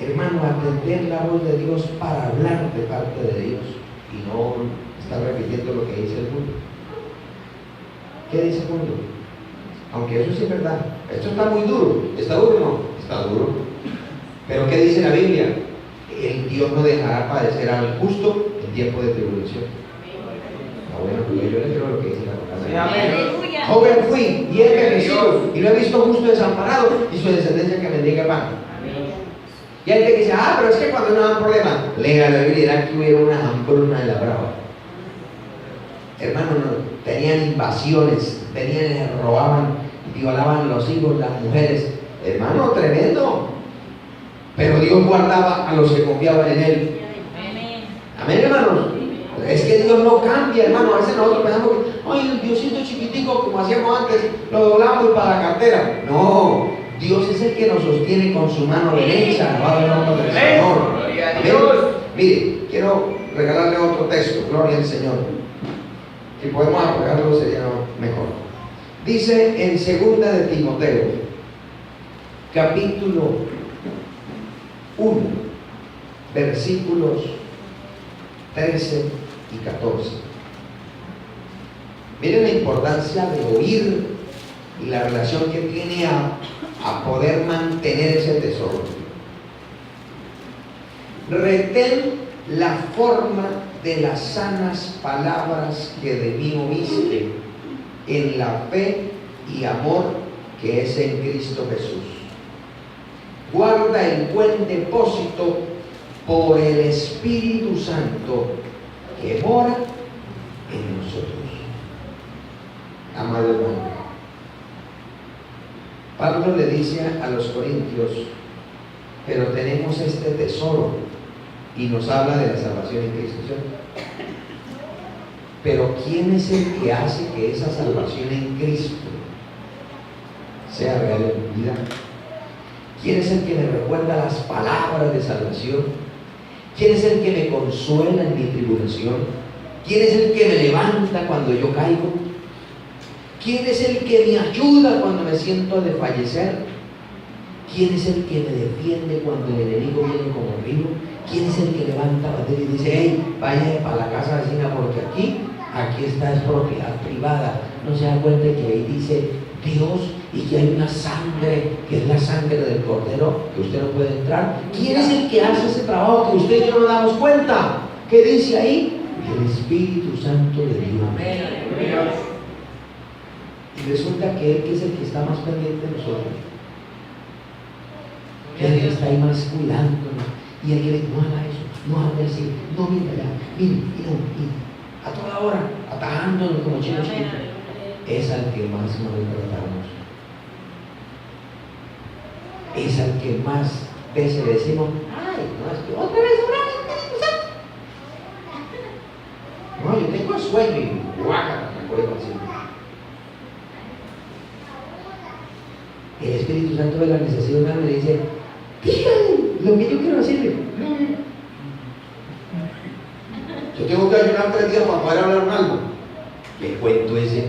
hermano, atender la voz de Dios para hablar de parte de Dios y no estar repitiendo lo que dice el mundo. ¿Qué dice el mundo? Aunque eso sí es verdad. Esto está muy duro. ¿Está duro o no? Está duro. Pero ¿qué dice la Biblia? El Dios no dejará padecer al justo en tiempo de tribulación. Bueno, pues yo le creo lo que dice la palabra. Joven fui y he envejecido y lo he visto justo desamparado y su descendencia que bendiga pan. Y hay gente que dice, pero es que cuando no dan problema, lea la Biblia y dirá que hubiera una hambruna de la brava. Hermano, no, tenían invasiones, robaban, violaban los hijos, las mujeres. Hermano, tremendo. Pero Dios guardaba a los que confiaban en Él. Amén, hermanos. Es que Dios no cambia, hermano. A veces nosotros pensamos que, ay, el Diosito chiquitico, como hacíamos antes, lo doblamos y para la cartera. No, Dios es el que nos sostiene con su mano derecha. Alabado el nombre del Señor. Amén. Mire, quiero regalarle otro texto, gloria al Señor. Si podemos apagarlo sería mejor. Dice en 2 de Timoteo, capítulo 1, versículos 13 y 14. Miren la importancia de oír y la relación que tiene a poder mantener ese tesoro. Retén la forma de las sanas palabras que de mí oíste en la fe y amor que es en Cristo Jesús. Guarda el buen depósito por el Espíritu Santo que mora en nosotros. Amado hermano, Pablo le dice a los corintios, pero tenemos este tesoro, y nos habla de la salvación en Cristo, ¿cierto? Pero ¿quién es el que hace que esa salvación en Cristo sea real en mi vida? ¿Quién es el que me recuerda las palabras de salvación? ¿Quién es el que me consuela en mi tribulación? ¿Quién es el que me levanta cuando yo caigo? ¿Quién es el que me ayuda cuando me siento de fallecer? ¿Quién es el que me defiende cuando el enemigo viene como río? ¿Quién es el que levanta bandera y dice, hey, vaya para la casa vecina porque aquí está, es propiedad privada? No se da cuenta que ahí dice Dios y que hay una sangre, que es la sangre del Cordero, que usted no puede entrar. ¿Quién es el que hace ese trabajo que usted y yo no nos damos cuenta? ¿Qué dice ahí? El Espíritu Santo de Dios. Y resulta que Él, que es el que está más pendiente de nosotros, Él está ahí más cuidándonos. Y Él quiere, no haga eso, no haga así, no mira allá, mire, y a toda hora, atajándonos como chinos chiquitos. Es al que más maltratamos. Es al que más veces le decimos, ay, no, es que otra vez no, yo tengo sueño y guácala, me acuerdo así. El Espíritu Santo de la necesidad humana le dice, dígale lo que yo quiero decirle. Yo tengo que ayunar 3 días para poder hablar algo. ¿Qué cuento ese?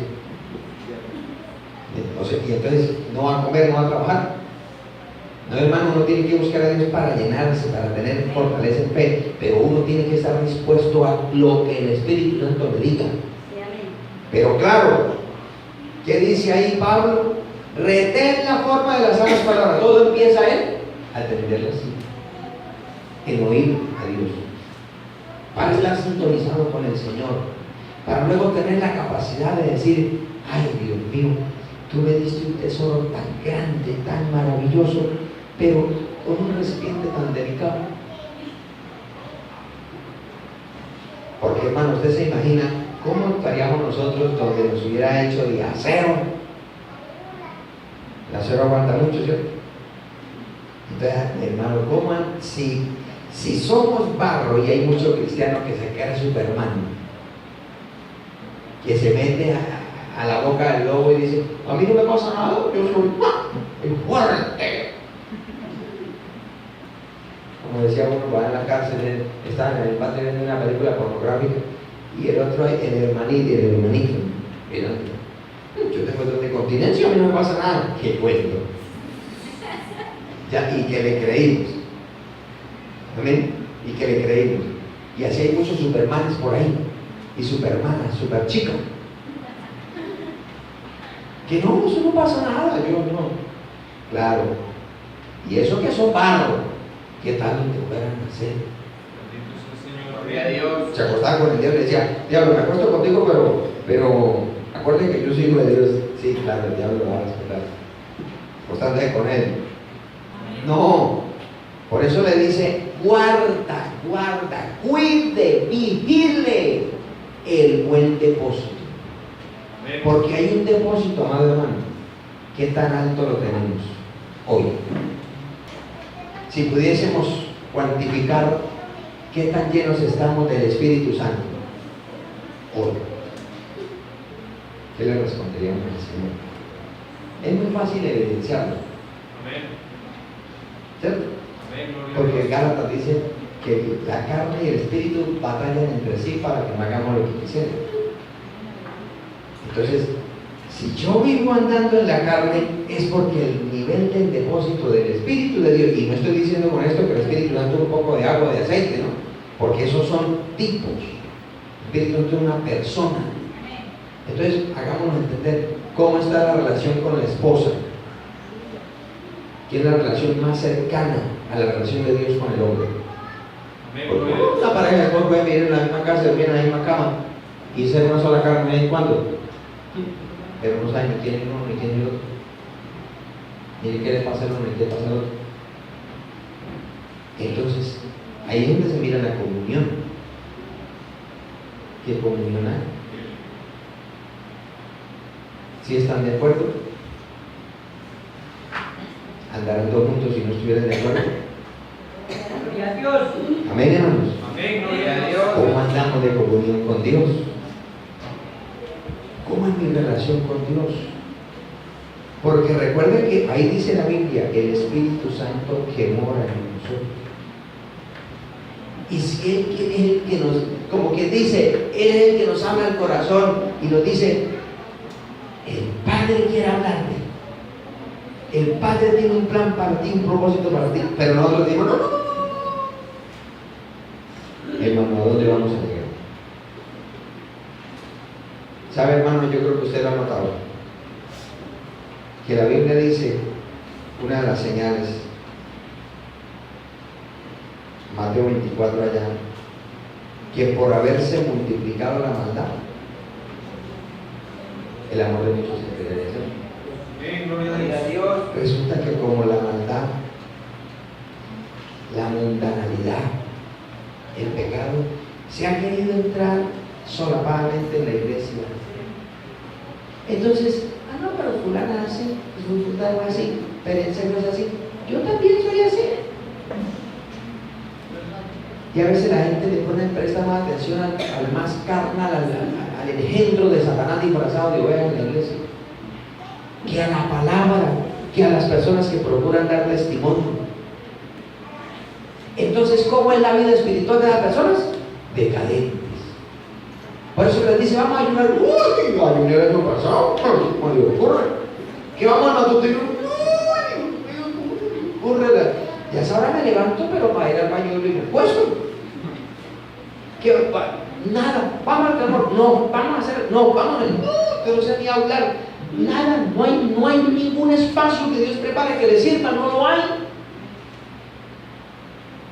Y entonces no va a comer, no va a trabajar. No, hermano, uno tiene que buscar a Dios para llenarse, para tener fortaleza en fe, pero uno tiene que estar dispuesto a lo que el Espíritu Santo le diga. Pero claro, ¿qué dice ahí Pablo? Retén la forma de las sanas palabras. Todo empieza a atenderlas así, en oír a Dios, para estar sintonizado con el Señor, para luego tener la capacidad de decir, ay Dios mío, tú me diste un tesoro tan grande, tan maravilloso, pero con un recipiente tan delicado. Porque hermano, usted se imagina cómo estaríamos nosotros donde nos hubiera hecho de acero. El acero aguanta mucho, ¿cierto? Entonces, hermano, ¿cómo si somos barro y hay muchos cristianos que se quedan Superman, que se mete a la boca del lobo y dice, a mí no me pasa nada, yo soy fuerte? Como decía uno, va en la cárcel, estaba en el patio viendo una película pornográfica y el otro, el hermanito, mira, yo tengo dolor de continencia, a mí no me pasa nada. ¿Qué cuento? Ya, y que le creímos. Amén. Y que le creímos. Y así hay muchos supermanes por ahí. Y supermanas, superchicas. Que no, eso no pasa nada. Yo no. Claro. Y eso que son barro, ¿qué tal te fueran a hacer? Gloria a Dios. Se acostaba con el diablo y decía, diablo, me acuesto contigo, pero acuérdense que yo soy hijo de Dios. Sí, claro, el diablo lo va a respetar. Acostándose con él. No. Por eso le dice, guarda, cuide, vigile el buen depósito. Porque hay un depósito, amado hermano. ¿Qué tan alto lo tenemos hoy? Si pudiésemos cuantificar qué tan llenos estamos del Espíritu Santo hoy, ¿qué le responderíamos al Señor? Es muy fácil evidenciarlo. ¿Cierto? Porque Gálatas dice que la carne y el espíritu batallan entre sí para que no hagamos lo que quisiera. Entonces, si yo vivo andando en la carne, es porque el nivel del depósito del Espíritu de Dios, y no estoy diciendo con esto que el Espíritu Santo es un poco de agua, de aceite, ¿no? Porque esos son tipos. El Espíritu Santo es una persona. Entonces, hagámonos entender cómo está la relación con la esposa. ¿Quién es la relación más cercana a la relación de Dios con el hombre? Porque una pareja de esposos puede vivir en la misma casa, dormir en la misma cama y ser una sola carne de vez en cuando. Pero no saben ni quién es uno ni quién es el otro, ni qué le pasa a uno ni qué le pasa al otro. Entonces, ahí es donde se mira la comunión. ¿Qué comunión hay? ¿Sí están de acuerdo? ¿Andarán dos juntos si no estuvieran de acuerdo? Gloria a Dios. Amén, hermanos. Amén, gloria a Dios. ¿Cómo andamos de comunión con Dios? ¿Cómo es mi relación con Dios? Porque recuerden que ahí dice la Biblia, el Espíritu Santo que mora en nosotros. Y si Él es el que nos, como quien dice, Él es el que nos habla al corazón y nos dice, el Padre quiere hablarte. El Padre tiene un plan para ti, un propósito para ti. Pero nosotros decimos, no. Hermano, ¿a dónde vamos a llegar? ¿Sabe, hermano? Yo creo que usted lo ha notado. Que la Biblia dice, una de las señales, Mateo 24 allá, que por haberse multiplicado la maldad, el amor de muchos se perdeció. Gloria a Dios. Resulta que como la maldad, la mundanalidad, el pecado, se ha querido entrar solapadamente en la iglesia. Entonces, no, pero fulana así, fulana así, Perense no es así. Yo también soy así. Y a veces la gente le presta más atención al más carnal, al engendro de Satanás disfrazado de oveja en la iglesia, que a la palabra, que a las personas que procuran dar testimonio. Entonces, ¿cómo es la vida espiritual de las personas? Decadentes. Por eso les dice, vamos a ayunar. Uy, ayuné el año pasado, ¿cómo le ocurre? ¿Qué vamos a matutino? Uy, ocurre. Y a esa hora me levanto, pero para ir al baño y me puesto. Nada, vamos al clamor, no, vamos a hacer, no, vamos a que no sé ni hablar. Nada, no hay ningún espacio que Dios prepare que le sirva, no lo hay.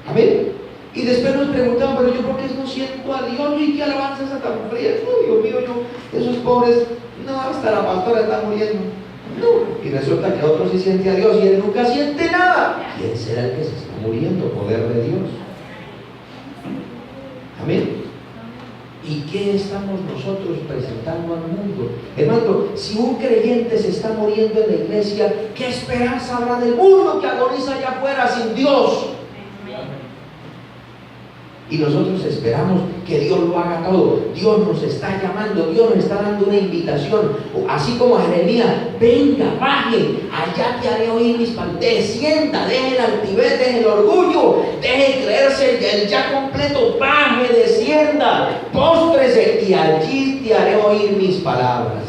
Amén. Y después nos preguntan, pero yo por qué no siento a Dios y qué alabanza es tan fría. Dios mío, esos pobres, no, hasta la pastora está muriendo. No. Y resulta que otro sí siente a Dios y él nunca siente nada. ¿Quién será el que se está muriendo? Poder de Dios. Amén. ¿Y qué estamos nosotros presentando al mundo? Hermano, si un creyente se está muriendo en la iglesia, ¿qué esperanza habrá del mundo que agoniza allá afuera sin Dios? Y nosotros esperamos que Dios lo haga todo. Dios nos está llamando, Dios nos está dando una invitación. Así como a Jeremías, venga, baje, allá te haré oír mis palabras. Descienda, deje el altivez, deje el orgullo, deje creerse el ya completo, baje, descienda, póstrese y allí te haré oír mis palabras.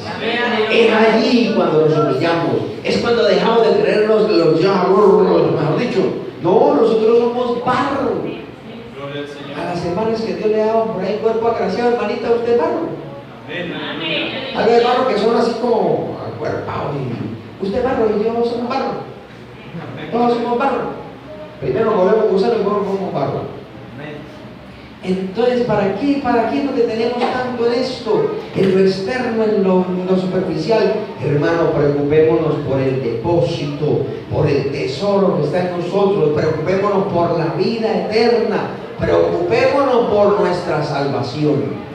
Es allí cuando nos humillamos, es cuando dejamos de creernos los ya, mejor dicho, no, nosotros somos barro. A las hermanas que Dios le ha dado por ahí cuerpo agraciado, hermanita, usted es barro. Hay hermanos que son así como acuerpados y usted es barro y yo somos barro. Todos somos barro. Primero volvemos a usar y luego somos barro. Entonces, ¿para qué nos detenemos tanto en esto? En lo externo, en lo superficial. Hermano, preocupémonos por el depósito, por el tesoro que está en nosotros. Preocupémonos por la vida eterna. Preocupémonos por nuestra salvación.